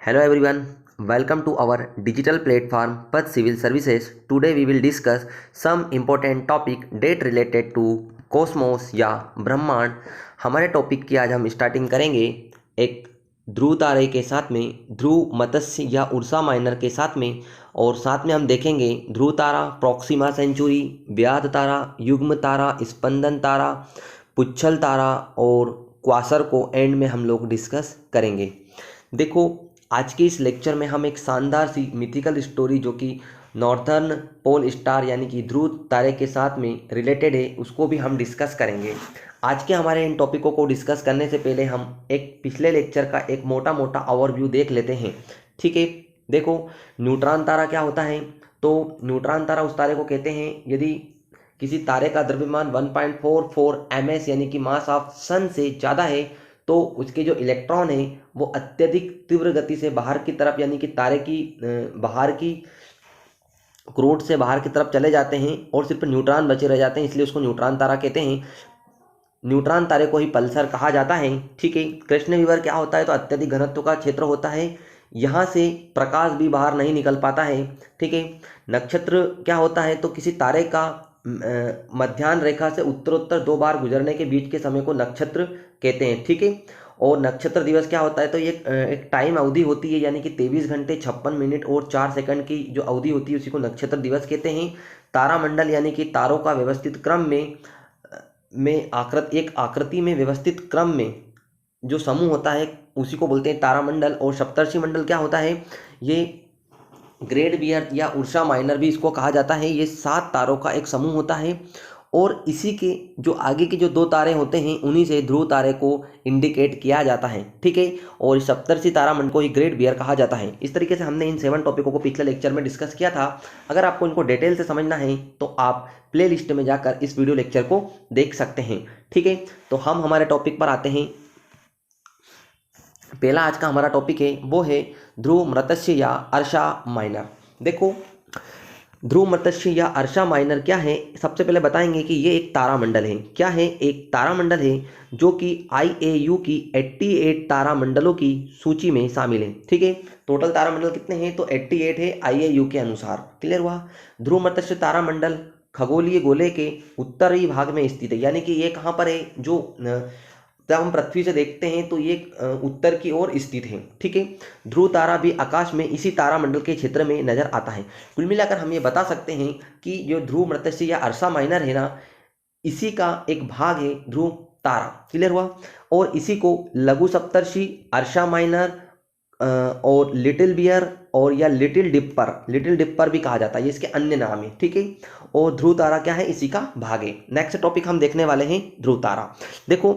Hello everyone, welcome to our digital platform Path Civil Services. Today we will discuss some important topic date related to cosmos या ब्रह्मांड। हमारे topic की आज हम starting करेंगे एक ध्रुव तारे के साथ में, ध्रुव मत्स्य या उर्सा माइनर के साथ में, और साथ में हम देखेंगे ध्रुव तारा, प्रॉक्सिमा सेंचुरी, व्याध तारा, युग्म तारा, स्पंदन तारा, पुच्छल तारा और क्वासर को एंड में हम लोग डिस्कस करेंगे। देखो, आज के इस लेक्चर में हम एक शानदार सी मिथिकल स्टोरी जो कि नॉर्थर्न पोल स्टार यानी कि ध्रुव तारे के साथ में रिलेटेड है, उसको भी हम डिस्कस करेंगे। आज के हमारे इन टॉपिकों को डिस्कस करने से पहले हम एक पिछले लेक्चर का एक मोटा मोटा ओवरव्यू देख लेते हैं। ठीक है, देखो न्यूट्रॉन तारा क्या होता है। तो न्यूट्रॉन तारा उस तारे को कहते हैं यदि किसी तारे का द्रव्यमान 1.44 ms यानी कि मास ऑफ सन से ज़्यादा है तो उसके जो इलेक्ट्रॉन है वो अत्यधिक तीव्र गति से बाहर की तरफ यानी कि तारे की बाहर की क्रोड से बाहर की तरफ चले जाते हैं और सिर्फ न्यूट्रॉन बचे रह जाते हैं, इसलिए उसको न्यूट्रॉन तारा कहते हैं। न्यूट्रॉन तारे को ही पल्सर कहा जाता है। ठीक है, कृष्ण विवर क्या होता है तो अत्यधिक घनत्व का क्षेत्र होता है, यहाँ से प्रकाश भी बाहर नहीं निकल पाता है। ठीक है, नक्षत्र क्या होता है तो किसी तारे का मध्याह्न रेखा से उत्तरोत्तर 2 बार गुजरने के बीच के समय को नक्षत्र कहते हैं। ठीक है, और नक्षत्र दिवस क्या होता है तो ये एक टाइम अवधि होती है यानी कि 23 घंटे 56 मिनट और 4 सेकंड की जो अवधि होती है उसी को नक्षत्र दिवस कहते हैं। तारामंडल यानी कि तारों का व्यवस्थित क्रम में एक आकृति में व्यवस्थित क्रम में जो समूह होता है उसी को बोलते हैं तारामंडल। और सप्तर्षि मंडल क्या होता है, ये ग्रेट बियर या उर्सा माइनर भी इसको कहा जाता है। ये 7 तारों का एक समूह होता है और इसी के जो आगे के जो 2 तारे होते हैं उन्हीं से ध्रुव तारे को इंडिकेट किया जाता है। ठीक है, और सप्तर्षि तारामंडल को ही ग्रेट बियर कहा जाता है। इस तरीके से हमने इन 7 टॉपिकों को पिछले लेक्चर में डिस्कस किया था। अगर आपको इनको डिटेल से समझना है तो आप प्ले लिस्ट में जाकर इस वीडियो लेक्चर को देख सकते हैं। ठीक है, तो हम हमारे टॉपिक पर आते हैं। पहला आज का हमारा टॉपिक है वो है ध्रुव मत्स्य या अर्शा माइनर। देखो, ध्रुव मत्स्य या अर्शा माइनर क्या है, सबसे पहले बताएंगे कि ये एक तारामंडल है। क्या है, एक तारामंडल है जो कि IAU की 88 तारामंडलों की सूची में शामिल है। ठीक है, टोटल तारामंडल कितने हैं तो 88 है IAU के अनुसार। क्लियर हुआ। ध्रुव मत्स्य तारामंडल खगोलीय गोले के उत्तरी भाग में स्थित है, यानी कि ये कहाँ पर है, जो जब हम पृथ्वी से देखते हैं तो ये उत्तर की ओर स्थित है। ठीक है, ध्रुव तारा भी आकाश में इसी तारामंडल के क्षेत्र में नजर आता है। कुल मिलाकर हम ये बता सकते हैं कि जो ध्रुव मत्स्य या अर्शा माइनर है ना, इसी का एक भाग है ध्रुव तारा। क्लियर हुआ। और इसी को लघु सप्तर्षि, अर्शा माइनर और लिटिल बियर और या लिटिल डिप्पर भी कहा जाता है, ये इसके अन्य नाम है। ठीक है, और ध्रुव तारा क्या है, इसी का भाग है। नेक्स्ट टॉपिक हम देखने वाले हैं ध्रुव तारा। देखो,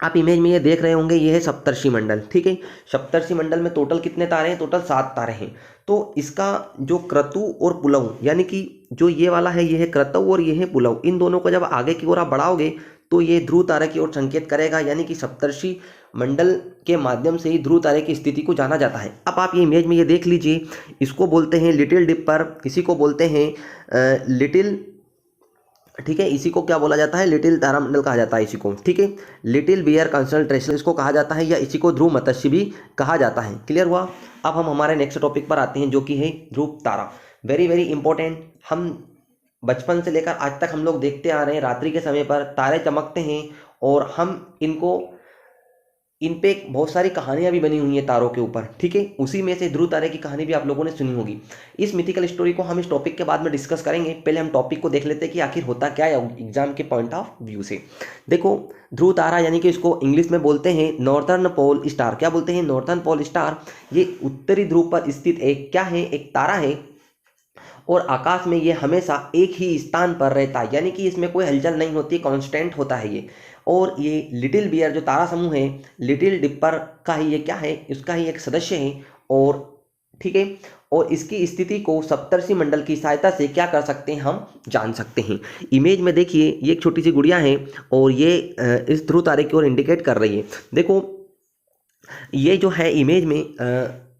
आप इमेज में ये देख रहे होंगे, ये है सप्तर्षि मंडल। ठीक है, सप्तर्षि मंडल में टोटल कितने तारे हैं, टोटल 7 तारे हैं। तो इसका जो क्रतु और पुलव यानी कि जो ये वाला है ये है क्रतु और ये है पुलव, इन दोनों को जब आगे की ओर आप बढ़ाओगे तो ये ध्रुव तारे की ओर संकेत करेगा, यानी कि सप्तर्षि मंडल के माध्यम से ही ध्रुव तारे की स्थिति को जाना जाता है। अब आप ये इमेज में ये देख लीजिए, इसको बोलते हैं लिटिल डिप्पर, किसी को बोलते हैं लिटिल, ठीक है, इसी को क्या बोला जाता है, लिटिल तारामंडल कहा जाता है इसी को। ठीक है, लिटिल बियर कंसंट्रेशन इसको कहा जाता है, या इसी को ध्रुव मत्स्य भी कहा जाता है। क्लियर हुआ। अब हम हमारे नेक्स्ट टॉपिक पर आते हैं जो कि है ध्रुव तारा। Very very important. हम बचपन से लेकर आज तक हम लोग देखते आ रहे हैं, रात्रि के समय पर तारे चमकते हैं और हम इन पे बहुत सारी कहानियां भी बनी हुई हैं तारों के ऊपर। ठीक है, उसी में से ध्रुव तारे की कहानी भी आप लोगों ने सुनी होगी। इस मिथिकल स्टोरी को हम इस टॉपिक के बाद में डिस्कस करेंगे। पहले हम टॉपिक को देख लेते हैं कि आखिर होता क्या है एग्जाम के पॉइंट ऑफ व्यू से। देखो, ध्रुव तारा यानी कि इसको इंग्लिश में बोलते हैं नॉर्थर्न पोल स्टार। क्या बोलते हैं, नॉर्थर्न पोल स्टार। ये उत्तरी ध्रुव पर स्थित एक क्या है, एक तारा है और आकाश में ये हमेशा एक ही स्थान पर रहता है, यानी कि इसमें कोई हलचल नहीं होती, कांस्टेंट होता है ये। और ये लिटिल बियर जो तारा समूह है, लिटिल डिप्पर का ही ये क्या है, इसका ही एक सदस्य है। और ठीक है, और इसकी स्थिति को सप्तर्षि मंडल की सहायता से क्या कर सकते हैं, हम जान सकते हैं। इमेज में देखिए, ये एक छोटी सी गुड़िया है और ये इस ध्रुव तारे की ओर इंडिकेट कर रही है। देखो, ये जो है इमेज में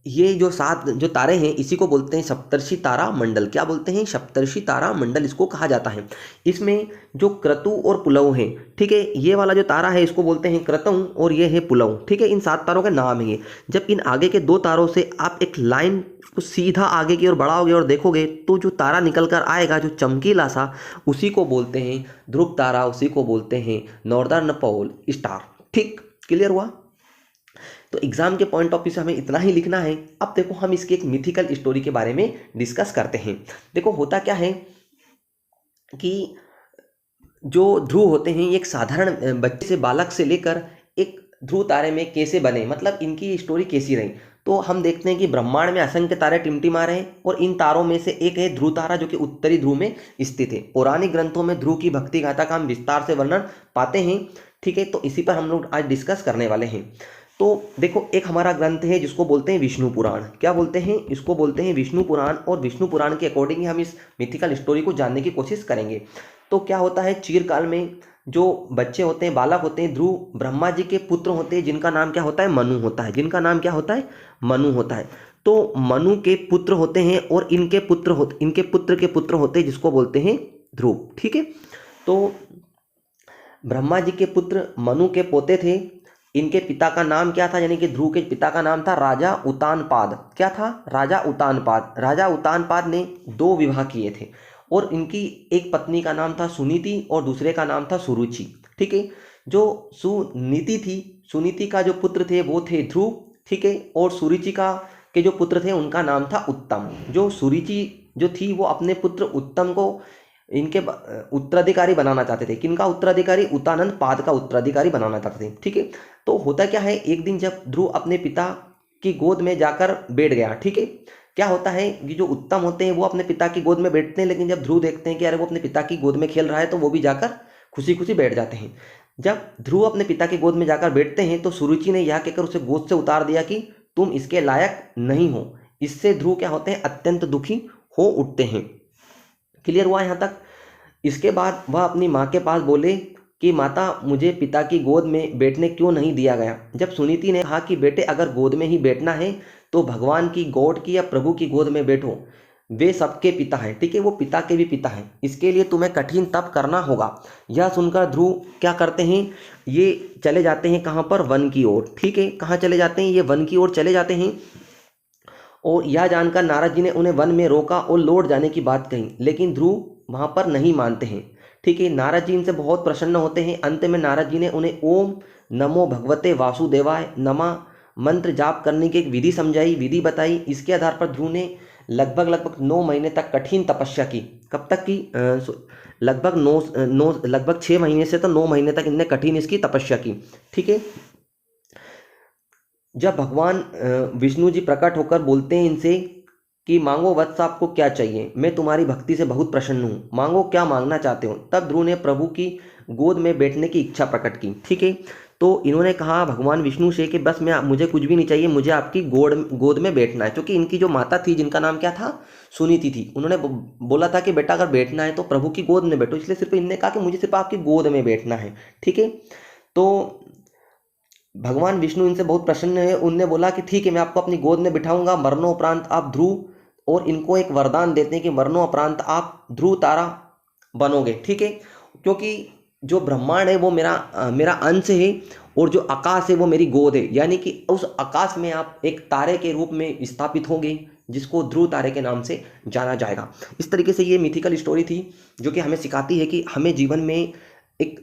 ये जो 7 जो तारे हैं इसी को बोलते हैं सप्तर्षि तारा मंडल। क्या बोलते हैं? सप्तर्षि तारा मंडल इसको कहा जाता है। इसमें जो क्रतु और पुलव है, ठीक है, ये वाला जो तारा है इसको बोलते हैं क्रतु और ये है पुलव, ठीक है। इन 7 तारों के नाम है ये। जब इन आगे के 2 तारों से आप एक लाइन को सीधा आगे की ओर बढ़ाओगे और देखोगे तो जो तारा निकल कर आएगा जो चमकीला सा, उसी को बोलते हैं ध्रुव तारा, उसी को बोलते हैं नॉर्दर्न पोल स्टार। ठीक, क्लियर हुआ? तो एग्जाम के पॉइंट ऑफ व्यू से हमें इतना ही लिखना है। अब देखो हम इसकी एक मिथिकल स्टोरी के बारे में डिस्कस करते हैं। देखो होता क्या है कि जो ध्रुव होते हैं ये एक साधारण बच्चे से, बालक से लेकर एक ध्रुव तारे में कैसे बने, मतलब इनकी स्टोरी कैसी रही। तो हम देखते हैं कि ब्रह्मांड में असंख्य तारे टिमटिमा रहे हैं और इन तारों में से एक है ध्रुव तारा जो कि उत्तरी ध्रुव में स्थित है। पौराणिक ग्रंथों में ध्रुव की भक्ति गाथा का हम विस्तार से वर्णन पाते हैं, ठीक है। तो इसी पर हम लोग आज डिस्कस करने वाले हैं। तो देखो एक हमारा ग्रंथ है जिसको बोलते हैं विष्णु पुराण। क्या बोलते हैं? इसको बोलते हैं विष्णु पुराण। और विष्णु पुराण के अकॉर्डिंग ही हम इस मिथिकल स्टोरी को जानने की कोशिश करेंगे। तो क्या होता है, चिरकाल में जो बच्चे होते हैं, बालक होते हैं, ध्रुव ब्रह्मा जी के पुत्र होते हैं जिनका नाम क्या होता है? मनु होता है। जिनका नाम क्या होता है? मनु होता है। तो मनु के पुत्र होते हैं और इनके पुत्र के पुत्र होते हैं जिसको बोलते हैं ध्रुव, ठीक है। तो ब्रह्मा जी के पुत्र मनु के पोते थे। इनके पिता का नाम क्या था? यानी कि ध्रुव के पिता का नाम था राजा उतानपाद। क्या था? राजा उतानपाद। राजा उतानपाद ने 2 विवाह किए थे और इनकी एक पत्नी का नाम था सुनीति और दूसरे का नाम था सुरुचि, ठीक है। जो सुनीति थी, सुनीति का जो पुत्र थे वो थे ध्रुव, ठीक है। और सुरुचि का के जो पुत्र थे उनका नाम था उत्तम। जो सुरुचि जो थी वो अपने पुत्र उत्तम को इनके उत्तराधिकारी बनाना चाहते थे। किनका उत्तराधिकारी? उतानंद पाद का उत्तराधिकारी बनाना चाहते थे, ठीक है। तो होता क्या है, एक दिन जब ध्रुव अपने पिता की गोद में जाकर बैठ गया, ठीक है। क्या होता है कि जो उत्तम होते हैं वो अपने पिता की गोद में बैठते हैं, लेकिन जब ध्रुव देखते हैं कि अरे वो अपने पिता की गोद में खेल रहा है तो वो भी जाकर खुशी खुशी बैठ जाते हैं। जब ध्रुव अपने पिता की गोद में जाकर बैठते हैं तो सुरुचि ने यह कहकर उसे गोद से उतार दिया कि तुम इसके लायक नहीं हो। इससे ध्रुव क्या होते हैं? अत्यंत दुखी हो उठते हैं। क्लियर हुआ यहाँ तक? इसके बाद वह अपनी माँ के पास बोले कि माता, मुझे पिता की गोद में बैठने क्यों नहीं दिया गया। जब सुनीति ने कहा कि बेटे अगर गोद में ही बैठना है तो भगवान की, गॉड की या प्रभु की गोद में बैठो, वे सबके पिता हैं, ठीक है, वो पिता के भी पिता हैं, इसके लिए तुम्हें कठिन तप करना होगा। यह सुनकर ध्रुव क्या करते हैं, ये चले जाते हैं कहाँ पर? वन की ओर, ठीक है। कहाँ चले जाते हैं? ये वन की ओर चले जाते हैं। और यह जानकर नारद जी ने उन्हें वन में रोका और लौट जाने की बात कही, लेकिन ध्रुव वहां पर नहीं मानते हैं, ठीक है। नारद जी इनसे बहुत प्रसन्न होते हैं। अंत में नारद जी ने उन्हें ओम नमो भगवते वासुदेवाय नमः मंत्र जाप करने की एक विधि समझाई, विधि बताई। इसके आधार पर ध्रुव ने लगभग 9 महीने तक कठिन तपस्या की। कब तक की? लगभग 6 महीने से तो 9 महीने तक इनने कठिन इसकी तपस्या की, ठीक है। जब भगवान विष्णु जी प्रकट होकर बोलते हैं इनसे कि मांगो वत्स, आपको क्या चाहिए, मैं तुम्हारी भक्ति से बहुत प्रसन्न हूँ, मांगो क्या मांगना चाहते हो। तब ध्रुव ने प्रभु की गोद में बैठने की इच्छा प्रकट की, ठीक है। तो इन्होंने कहा भगवान विष्णु से कि बस मुझे कुछ भी नहीं चाहिए, मुझे आपकी गोद में बैठना है। क्योंकि इनकी जो माता थी जिनका नाम क्या था? सुनीति थी। उन्होंने बोला था कि बेटा अगर बैठना है तो प्रभु की गोद में बैठो, इसलिए सिर्फ इनने कहा कि मुझे सिर्फ आपकी गोद में बैठना है, ठीक है। तो भगवान विष्णु इनसे बहुत प्रसन्न है। उनने बोला कि ठीक है, मैं आपको अपनी गोद में बिठाऊंगा, मरणोपरांत आप ध्रुव, और इनको एक वरदान देते हैं कि मरणोपरांत आप ध्रुव तारा बनोगे, ठीक है। क्योंकि जो ब्रह्मांड है वो मेरा अंश है और जो आकाश है वो मेरी गोद है, यानी कि उस आकाश में आप एक तारे के रूप में स्थापित होंगे जिसको ध्रुव तारे के नाम से जाना जाएगा। इस तरीके से ये मिथिकल स्टोरी थी जो कि हमें सिखाती है कि हमें जीवन में एक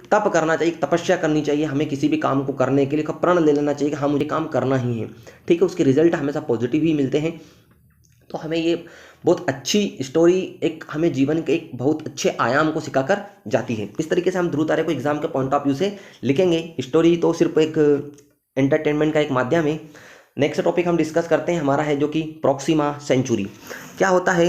तप करना चाहिए, एक तपस्या करनी चाहिए। हमें किसी भी काम को करने के लिए प्रण ले लेना चाहिए कि हाँ मुझे काम करना ही है, ठीक है। उसके रिजल्ट हमेशा पॉजिटिव ही मिलते हैं। तो हमें ये बहुत अच्छी स्टोरी एक हमें जीवन के एक बहुत अच्छे आयाम को सिखाकर जाती है। इस तरीके से हम ध्रुव तारे को एग्जाम के पॉइंट ऑफ व्यू से लिखेंगे। स्टोरी तो सिर्फ एक एंटरटेनमेंट का एक माध्यम है। नेक्स्ट टॉपिक हम डिस्कस करते हैं, हमारा है जो कि प्रोक्सिमा सेंचुरी। क्या होता है?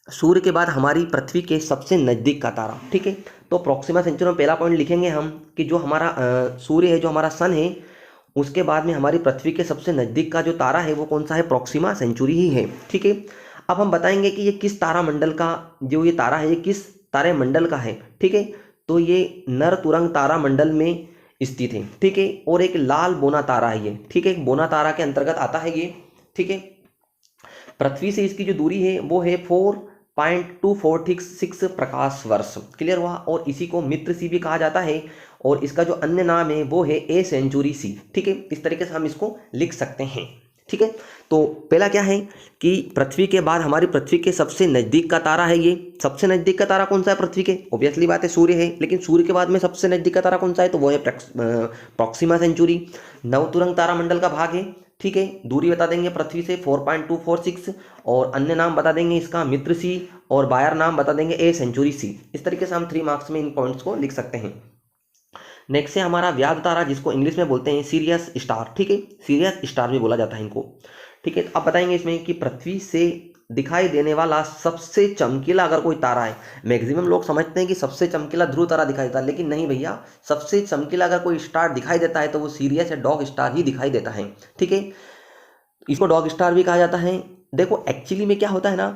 सूर्य के बाद हमारी पृथ्वी के सबसे नज़दीक का तारा, ठीक है। तो प्रोक्सिमा सेंचुरी में पहला पॉइंट लिखेंगे हम कि जो हमारा सूर्य है, जो हमारा सन है, उसके बाद में हमारी पृथ्वी के सबसे नज़दीक का जो तारा है वो कौन सा है? प्रोक्सिमा सेंचुरी ही है, ठीक है। अब हम बताएंगे कि ये किस तारा मंडल का, जो ये तारा है ये किस तारे मंडल का है, ठीक है। तो ये नर तुरंग तारा मंडल में स्थित है, ठीक है। और एक लाल बोना तारा है ये, ठीक है, एक बोना तारा के अंतर्गत आता है ये, ठीक है। पृथ्वी से इसकी जो दूरी है वो है 4.246 प्रकाश वर्ष, क्लियर हुआ। और इसी को मित्र सी भी कहा जाता है, और इसका जो अन्य नाम है वो है ए सेंचुरी सी, ठीक है। इस तरीके से हम इसको लिख सकते हैं, ठीक है। तो पहला क्या है कि पृथ्वी के बाद हमारी पृथ्वी के सबसे नज़दीक का तारा है ये। सबसे नज़दीक का तारा कौन सा है पृथ्वी के? ऑब्वियसली बात है सूर्य है, लेकिन सूर्य के बाद में सबसे नज़दीक का तारा कौन सा है? तो वो है प्रॉक्सिमा सेंचुरी। नवतुरंग तारामंडल का भाग है, ठीक है। दूरी बता देंगे पृथ्वी से 4.246, और अन्य नाम बता देंगे इसका मित्र सी, और बायर नाम बता देंगे ए सेंचुरी सी। इस तरीके से हम 3 मार्क्स में इन पॉइंट्स को लिख सकते हैं। नेक्स्ट है हमारा व्याध तारा, जिसको इंग्लिश में बोलते हैं सीरियस स्टार, ठीक है। सीरियस स्टार भी बोला जाता है इनको, ठीक है। तो अब बताएंगे इसमें कि पृथ्वी से दिखाई देने वाला सबसे चमकीला अगर कोई तारा है, मैक्सिमम लोग समझते हैं कि सबसे चमकीला ध्रुव तारा दिखाई देता है, लेकिन नहीं भैया, सबसे चमकीला अगर कोई स्टार दिखाई देता है तो वो सीरियस या डॉग स्टार ही दिखाई देता है, ठीक है। इसको डॉग स्टार भी कहा जाता है। देखो एक्चुअली में क्या होता है ना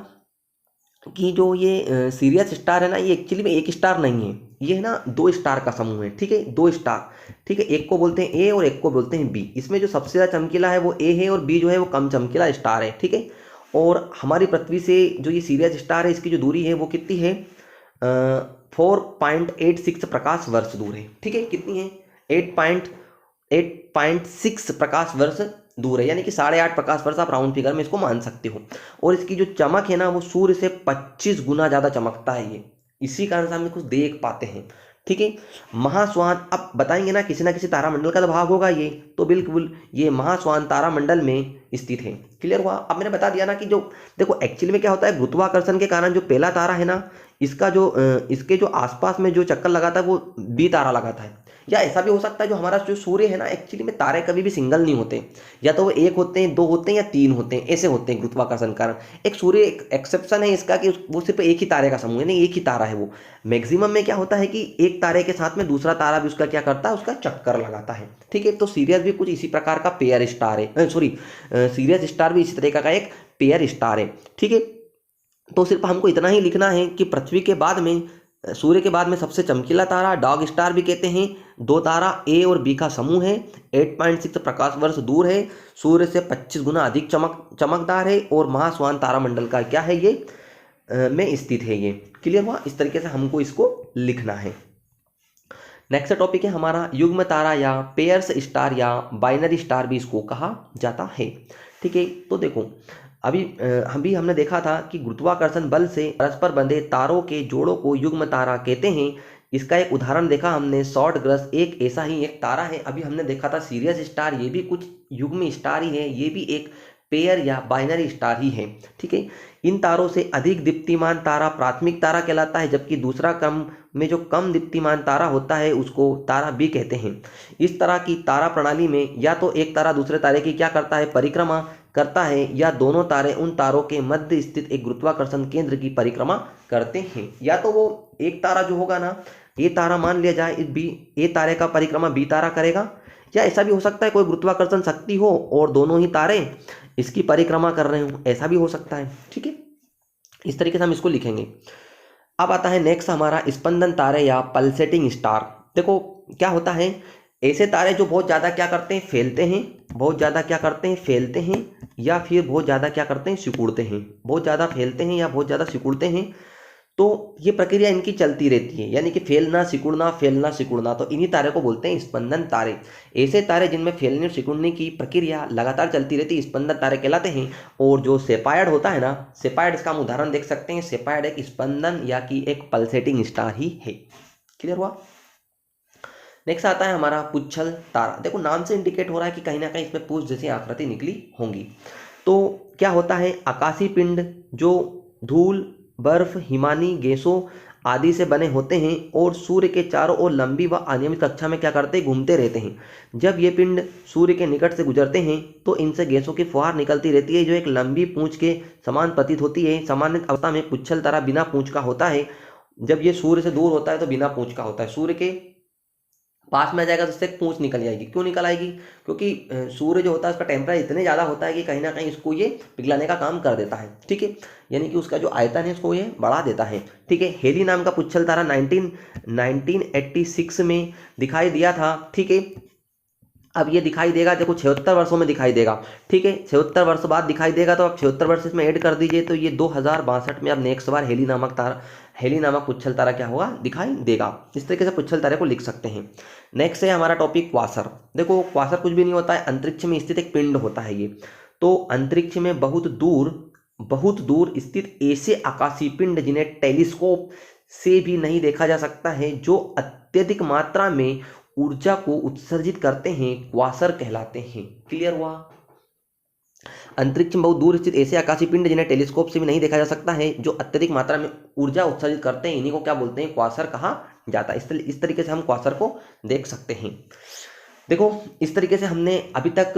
कि जो ये सीरियस स्टार है ना, ये एक्चुअली में एक स्टार नहीं है, ये है ना 2 स्टार का समूह है, ठीक है। 2 स्टार, ठीक है। एक को बोलते हैं ए और एक को बोलते हैं बी। इसमें जो सबसे ज़्यादा चमकीला है वो ए है, और बी जो है वो कम चमकीला स्टार है, ठीक है। और हमारी पृथ्वी से जो ये सीरियस स्टार है, इसकी जो दूरी है वो कितनी है? 4.86 प्रकाश वर्ष दूर है, ठीक है। कितनी है? 8.6 प्रकाश वर्ष दूर है, यानी कि 8.5 प्रकाश वर्ष आप राउंड फिगर में इसको मान सकते हो। और इसकी जो चमक है ना वो सूर्य से 25 गुना ज़्यादा चमकता है ये, इसी कारण से हम कुछ देख पाते हैं, ठीक है। महास्वान, अब बताएंगे ना किसी तारामंडल का तो भाग होगा ये, तो बिल्कुल ये महास्वान तारामंडल में स्थित है, क्लियर हुआ। अब मैंने बता दिया ना कि जो देखो एक्चुअली में क्या होता है, गुरुत्वाकर्षण के कारण जो पहला तारा है ना, इसका जो इसके जो आसपास में जो चक्कर लगाता है वो बी तारा लगाता है। या ऐसा भी हो सकता है जो हमारा जो सूर्य है ना, एक्चुअली में तारे कभी भी सिंगल नहीं होते, या तो वो एक होते हैं, 2 होते हैं, या 3 होते हैं, ऐसे होते हैं गुरुत्वाकर्षण कारण। एक सूर्य एक एक्सेप्शन है इसका कि वो सिर्फ एक ही तारे का समूह है, नहीं एक ही तारा है वो। मैक्सिमम में क्या होता है कि एक तारे के साथ में दूसरा तारा भी उसका क्या करता है, उसका चक्कर लगाता है, ठीक है। तो सीरियस भी कुछ इसी प्रकार का पेयर स्टार है, सीरियस स्टार भी इसी तरीके का एक पेयर स्टार है, ठीक है। तो सिर्फ हमको इतना ही लिखना है कि पृथ्वी के बाद में, सूर्य के बाद में सबसे चमकीला तारा डॉग स्टार भी कहते हैं। 2 तारा ए और बी का समूह है, 8.6 प्रकाश वर्ष दूर है, सूर्य से 25 गुना अधिक चमकदार है, और महास्वान तारामंडल का क्या है ये में स्थित है ये, क्लियर हुआ। इस तरीके से हमको इसको लिखना है। नेक्स्ट टॉपिक है हमारा युग्म तारा या पेयर्स स्टार या बाइनरी स्टार भी इसको कहा जाता है, ठीक है। तो देखो अभी हमने देखा था कि गुरुत्वाकर्षण बल से परस्पर बंधे तारों के जोड़ों को युग्म तारा कहते हैं। इसका एक उदाहरण देखा हमने, शॉर्ट ग्रस एक ऐसा ही एक तारा है। अभी हमने देखा था सीरियस स्टार, ये भी कुछ युग्म स्टार ही है, ये भी एक पेयर या बाइनरी स्टार ही है, ठीक है। इन तारों से अधिक दीप्तिमान तारा प्राथमिक तारा कहलाता है, जबकि दूसरा क्रम में जो कम दीप्तिमान तारा होता है उसको तारा बी कहते हैं। इस तरह की तारा प्रणाली में या तो एक तारा दूसरे तारे की क्या करता है, परिक्रमा करता है, या दोनों तारे उन तारों के मध्य स्थित एक गुरुत्वाकर्षण केंद्र की परिक्रमा करते हैं। या तो वो एक तारा जो होगा ना, ये तारा मान लिया जाए बी, ए तारे का परिक्रमा बी तारा करेगा, या ऐसा भी हो सकता है कोई गुरुत्वाकर्षण शक्ति हो और दोनों ही तारे इसकी परिक्रमा कर रहे हो, ऐसा भी हो सकता है, ठीक है। इस तरीके से हम इसको लिखेंगे। अब आता है नेक्स्ट हमारा स्पंदन तारे या पल्सेटिंग स्टार। देखो क्या होता है, ऐसे तारे जो बहुत ज़्यादा क्या करते हैं, फैलते हैं, बहुत ज़्यादा क्या करते हैं, फैलते हैं, या फिर बहुत ज़्यादा क्या करते हैं, सिकुड़ते हैं। बहुत ज़्यादा फैलते हैं या बहुत ज़्यादा सिकुड़ते हैं, तो ये प्रक्रिया इनकी चलती रहती है, यानी कि फैलना सिकुड़ना, तो इन्हीं तारे को बोलते हैं स्पंदन तारे। ऐसे तारे जिनमें फैलने और सिकुड़ने की प्रक्रिया लगातार चलती रहती है स्पंदन तारे कहलाते हैं। और जो सेपायड होता है ना, सेपायड, इसका हम उदाहरण देख सकते हैं। सेपायड एक स्पंदन या कि एक पल्सेटिंग स्टार ही है, क्लियर हुआ। नेक्स्ट आता है हमारा पुच्छल तारा। देखो नाम से इंडिकेट हो रहा है कि कहीं ना कहीं इसमें पूछ जैसी आकृति निकली होंगी। तो क्या होता है, आकाशीय पिंड जो धूल, बर्फ, हिमानी गैसों आदि से बने होते हैं और सूर्य के चारों ओर लंबी व अनियमित कक्षा में क्या करते हैं, घूमते रहते हैं। जब ये पिंड सूर्य के निकट से गुजरते हैं तो इनसे गैसों की फुहार निकलती रहती है, जो एक लंबी पूंछ के समान प्रतीत होती है। सामान्य अवस्था में पुच्छल तारा बिना पूंछ का होता है। जब ये सूर्य से दूर होता है तो बिना पूंछ का होता है। सूर्य के पास में आ जाएगा तो उससे एक पूंछ निकल जाएगी। क्यों निकल आएगी? क्योंकि सूर्य जो होता है उसका टेम्परेचर इतने ज़्यादा होता है कि कहीं ना कहीं इसको ये पिघलाने का काम कर देता है। ठीक है, यानी कि उसका जो आयतन है उसको ये बढ़ा देता है। ठीक है, हेली नाम का पुच्छल तारा 1986 में दिखाई दिया था। ठीक है, अब ये दिखाई देगा, देखो 76 वर्षों में दिखाई देगा। ठीक है, 76 वर्ष बाद दिखाई देगा, तो अब 76 वर्ष इसमें ऐड कर दीजिए तो ये 2062 में अब नेक्स्ट बार हेली नामक पुच्छल तारा क्या होगा? दिखाई देगा। इस तरीके से पुच्छल तारे को लिख सकते हैं। नेक्स्ट है हमारा टॉपिक क्वासर। देखो क्वासर कुछ भी नहीं होता है, अंतरिक्ष में स्थित एक पिंड होता है ये। तो अंतरिक्ष में बहुत दूर स्थित ऐसे आकाशीय पिंड जिन्हें टेलीस्कोप से भी नहीं देखा जा सकता है, जो अत्यधिक मात्रा में ऊर्जा को उत्सर्जित करते हैं, क्वासर कहलाते हैं। क्लियर हुआ? अंतरिक्ष में बहुत दूर स्थित ऐसे आकाशीय पिंड जिन्हें टेलीस्कोप से भी नहीं देखा जा सकता है, जो अत्यधिक मात्रा में ऊर्जा उत्सर्जित करते हैं, इन्हीं को क्या बोलते हैं? क्वासर कहा जाता है। इस तरीके से हम क्वासर को देख सकते हैं। देखो इस तरीके से हमने अभी तक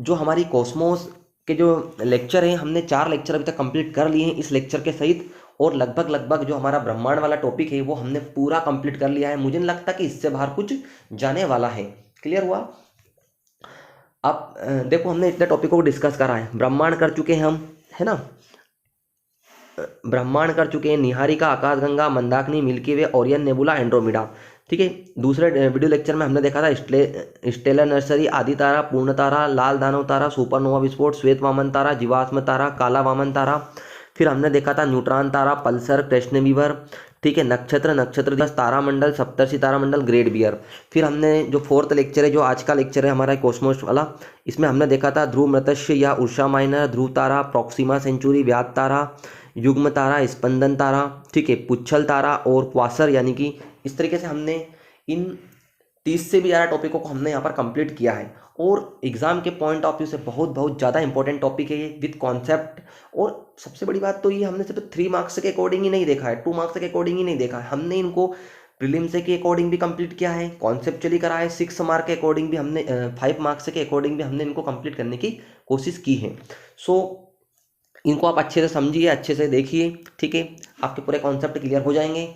जो हमारी कॉस्मोस के जो लेक्चर हैं, हमने 4 लेक्चर अभी तक कंप्लीट कर लिए हैं इस लेक्चर के सहित, और लगभग जो हमारा ब्रह्मांड वाला टॉपिक है वो हमने पूरा कंप्लीट कर लिया है। मुझे नहीं लगता कि इससे बाहर कुछ जाने वाला है। क्लियर हुआ? अब देखो हमने इतने टॉपिकों को डिस्कस करा है। ब्रह्मांड कर चुके हैं हम, है ना? ब्रह्मांड कर चुके हैं, निहारिका, आकाशगंगा, मंदाकिनी, मिल्की वे, ओरियन नेबुला, एंड्रोमेडा। ठीक है, दूसरे वीडियो लेक्चर में हमने देखा था स्टेलर नर्सरी, आदि तारा, पूर्ण तारा, लाल दानव तारा, सुपरनोवा विस्फोट, श्वेत वामन तारा, जीवाश्म तारा, काला वामन तारा। फिर हमने देखा था न्यूट्रॉन तारा, पल्सर, कृष्ण वीवर। ठीक है, नक्षत्र दिवस, तारामंडल, सप्तर्षि तारामंडल, ग्रेट बियर। फिर हमने जो 4th लेक्चर है, जो आज का लेक्चर है हमारा कॉस्मोस वाला, इसमें हमने देखा था ध्रुव मृतस्य या उर्सा माइनर, ध्रुव तारा, प्रॉक्सिमा सेंचुरी, व्याध तारा, युग्म तारा, स्पंदन तारा। ठीक है, पुच्छल तारा और क्वासर, यानी कि इस तरीके से हमने इन 30 से भी ज़्यादा टॉपिकों को हमने यहाँ पर कंप्लीट किया है। और एग्जाम के पॉइंट ऑफ व्यू से बहुत ज़्यादा इंपॉर्टेंट टॉपिक है ये, विद कॉन्सेप्ट। और सबसे बड़ी बात तो ये, हमने सिर्फ 3 मार्क्स के अकॉर्डिंग ही नहीं देखा है, 2 मार्क्स के अकॉर्डिंग ही नहीं देखा है, हमने इनको प्रीलिम्स के अकॉर्डिंग भी कंप्लीट किया है, कॉन्सेप्चुअली करा है, 6 मार्क के अकॉर्डिंग भी हमने 5 मार्क्स के अकॉर्डिंग भी हमने इनको कंप्लीट करने की कोशिश की है। सो इनको आप अच्छे से समझिए, अच्छे से देखिए। ठीक है, आपके पूरे कॉन्सेप्ट क्लियर हो जाएंगे।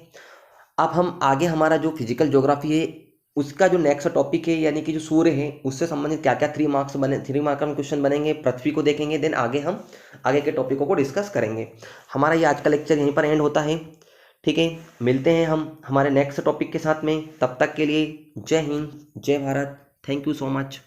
अब हम आगे हमारा जो फिजिकल ज्योग्राफी है उसका जो नेक्स्ट टॉपिक है, यानी कि जो सूर्य है उससे संबंधित क्या क्या 3 मार्क में क्वेश्चन बनेंगे, पृथ्वी को देखेंगे। देन आगे हम आगे के टॉपिकों को डिस्कस करेंगे। हमारा ये आज का लेक्चर यहीं पर एंड होता है। ठीक है, मिलते हैं हम हमारे नेक्स्ट टॉपिक के साथ में। तब तक के लिए जय हिंद, जय Bharat. Thank you so much.